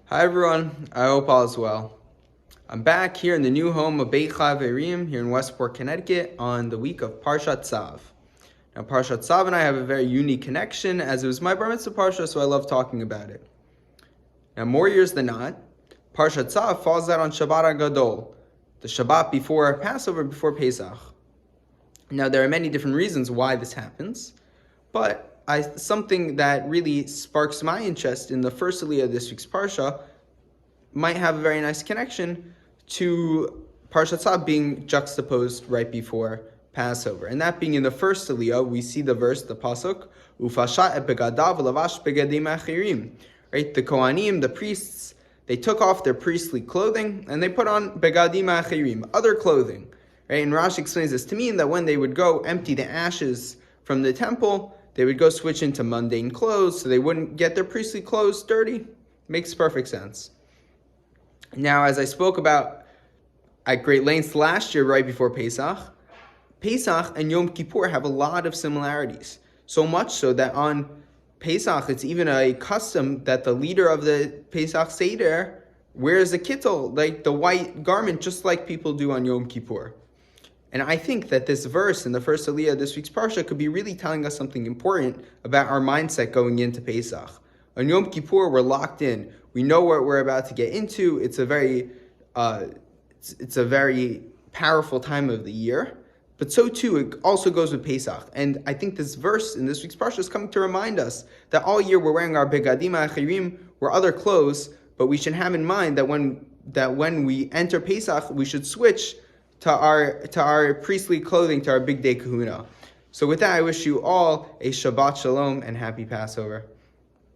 Hi everyone, I hope all is well. I'm back here in the new home of Beit Chaverim here in Westport, Connecticut on the week of Parshat Tzav. Now Parshat Tzav and I have a very unique connection as it was my bar mitzvah parsha, so I love talking about it. Now more years than not, Parshat Tzav falls out on Shabbat HaGadol, the Shabbat before Passover, before Pesach. Now there are many different reasons why this happens, but something that really sparks my interest in the first aliyah of this week's parsha might have a very nice connection to Parshat Tzav being juxtaposed right before Passover. And that being in the first aliyah, we see the verse, the pasuk, Ufashat et begadav lavash begadim achirim. Right, the Kohanim, the priests, they took off their priestly clothing and they put on begadim achirim, other clothing. Right, and Rashi explains this to mean that when they would go empty the ashes from the temple, they would go switch into mundane clothes so they wouldn't get their priestly clothes dirty. Makes perfect sense. Now, as I spoke about at great length last year, right before Pesach, Pesach and Yom Kippur have a lot of similarities. So much so that on Pesach, it's even a custom that the leader of the Pesach Seder wears a kittel, like the white garment, just like people do on Yom Kippur. And I think that this verse in the first aliyah of this week's parsha could be really telling us something important about our mindset going into Pesach. On Yom Kippur, we're locked in. We know what we're about to get into. It's a very powerful time of the year. But so too, it also goes with Pesach. And I think this verse in this week's parsha is coming to remind us that all year we're wearing our begadim achirim, or other clothes, but we should have in mind that when we enter Pesach, we should switch to our priestly clothing, to our big day kahuna. So with that, I wish you all a Shabbat Shalom and happy Passover.